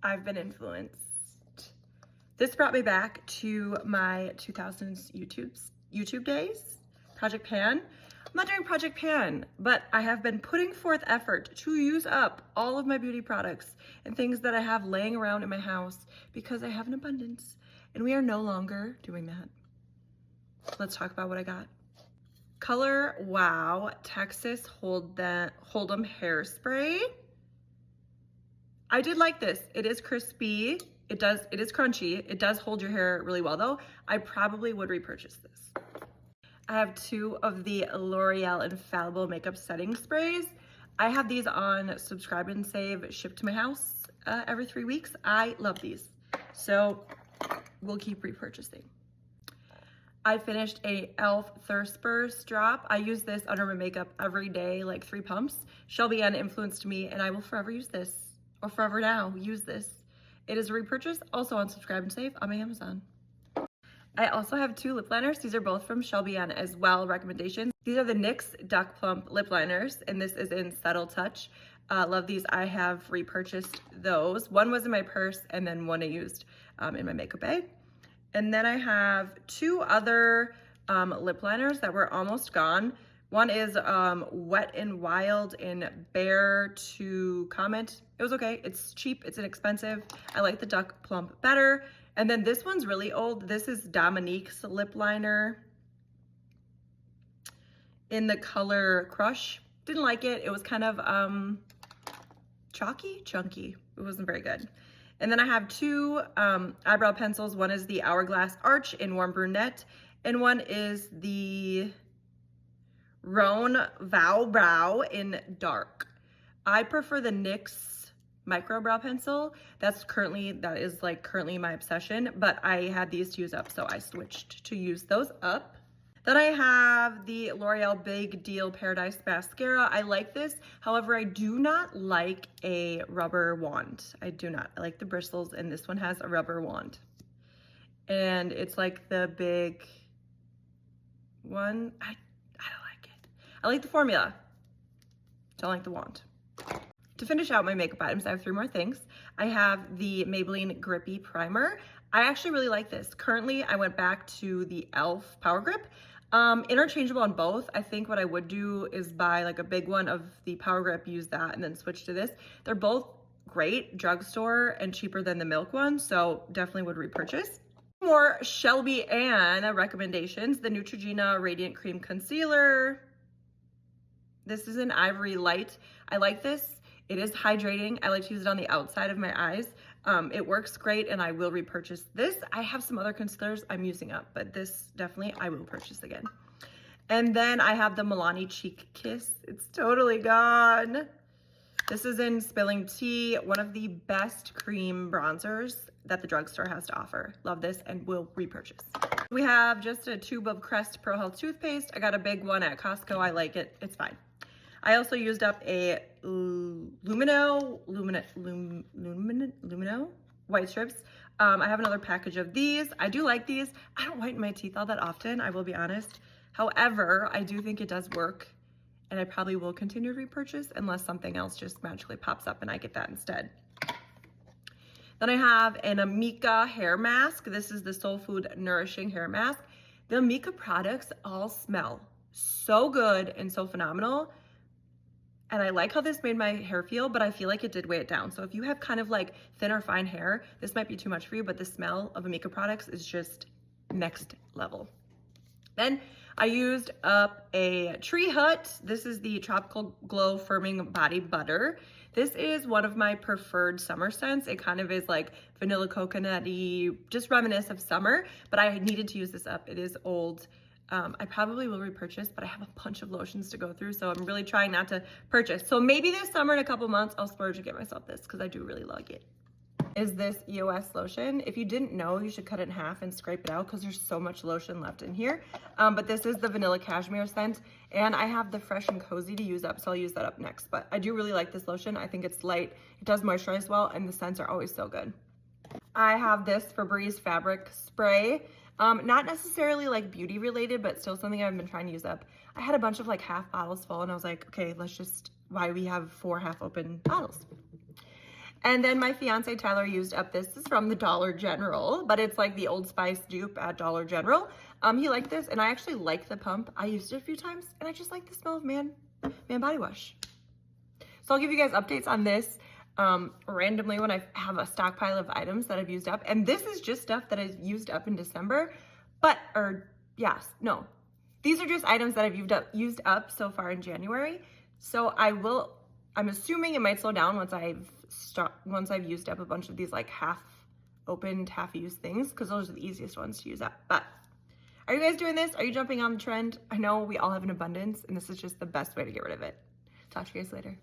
I've been influenced. This brought me back to my 2000s YouTube days, Project Pan. I'm not doing Project Pan, but I have been putting forth effort to use up all of my beauty products and things that I have laying around in my house because I have an abundance, and we are no longer doing that. Let's talk about what I got. Color Wow Texas Hold'em Hairspray. I did like this. It is crispy. It is crunchy. It does hold your hair really well though. I probably would repurchase this. I have 2 of the L'Oreal Infallible Makeup Setting Sprays. I have these on Subscribe and Save, shipped to my house every 3 weeks. I love these. So we'll keep repurchasing. I finished a e.l.f. Thirst Burst drop. I use this under my makeup every day, like 3 pumps. Shelby Ann influenced me, and I will forever use this, or forever now use this. It is a repurchase, also on Subscribe and Save on my Amazon. I also have 2 lip liners. These are both from Shelby Ann as well, recommendations. These are the NYX Duck Plump lip liners, and this is in Subtle Touch. Love these. I have repurchased those. One was in my purse, and then one I used in my makeup bag. And then I have 2 other lip liners that were almost gone. One is Wet n Wild in Bear to Comment. It was okay. It's cheap. It's inexpensive. I like the Duck Plump better. And then this one's really old. This is Dominique's lip liner in the color Crush. Didn't like it. It was kind of chunky. It wasn't very good. And then I have 2 eyebrow pencils. One is the Hourglass Arch in Warm Brunette, and one is the Roan Vow Brow in Dark. I prefer the NYX Micro Brow Pencil. That is currently my obsession, but I had these to use up, so I switched to use those up. Then I have the L'Oreal Big Deal Paradise Mascara. I like this. However, I do not like a rubber wand. I do not. I like the bristles, and this one has a rubber wand. And it's like the big one. I don't like it. I like the formula. Don't like the wand. To finish out my makeup items, I have 3 more things. I have the Maybelline Grippy Primer. I actually really like this. Currently, I went back to the e.l.f. Power Grip. Interchangeable on both. I think what I would do is buy like a big one of the Power Grip, use that, and then switch to this. They're both great, drugstore, and cheaper than the Milk one, so definitely would repurchase. More Shelby Ann recommendations. The Neutrogena Radiant Cream Concealer. This is an Ivory Light. I like this. It is hydrating. I like to use it on the outside of my eyes. It works great, and I will repurchase this. I have some other concealers I'm using up, but this definitely I will purchase again. And then I have the Milani Cheek Kiss. It's totally gone. This is in Spilling Tea, one of the best cream bronzers that the drugstore has to offer. Love this and will repurchase. We have just a tube of Crest Pro Health toothpaste. I got a big one at Costco. I like it. It's fine. I also used up a Lumino white strips. I have another package of these. I do like these. I don't whiten my teeth all that often, I will be honest. However, I do think it does work, and I probably will continue to repurchase unless something else just magically pops up and I get that instead. Then I have an Amika hair mask. This is the Soul Food Nourishing Hair Mask. The Amika products all smell so good and so phenomenal. And I like how this made my hair feel, but I feel like it did weigh it down. So if you have kind of like thin or fine hair, this might be too much for you, but the smell of Amika products is just next level. Then I used up a Tree Hut. This is the Tropical Glow Firming Body Butter. This is one of my preferred summer scents. It kind of is like vanilla coconutty, just reminiscent of summer, but I needed to use this up. It is old. I probably will repurchase, but I have a bunch of lotions to go through, so I'm really trying not to purchase. So maybe this summer in a couple months, I'll splurge and get myself this because I do really like it. Is this EOS lotion. If you didn't know, you should cut it in half and scrape it out because there's so much lotion left in here. But this is the Vanilla Cashmere scent, and I have the Fresh and Cozy to use up, so I'll use that up next. But I do really like this lotion. I think it's light, it does moisturize well, and the scents are always so good. I have this Febreze fabric spray. Not necessarily like beauty related, but still something I've been trying to use up. I had a bunch of like half bottles full, and I was like, okay, let's just, why we have 4 half open bottles. And then my fiance Tyler used up this. This is from the Dollar General, but it's like the Old Spice dupe at Dollar General. He liked this, and I actually like the pump. I used it a few times, and I just like the smell of man body wash. So I'll give you guys updates on this randomly when I have a stockpile of items that I've used up. And this is just stuff that I've used up in December, these are just items that I've used up so far in January. So I'm assuming it might slow down once I've used up a bunch of these like half opened, half used things, because those are the easiest ones to use up. But are you guys doing this? Are you jumping on the trend? I know we all have an abundance, and this is just the best way to get rid of it. Talk to you guys later.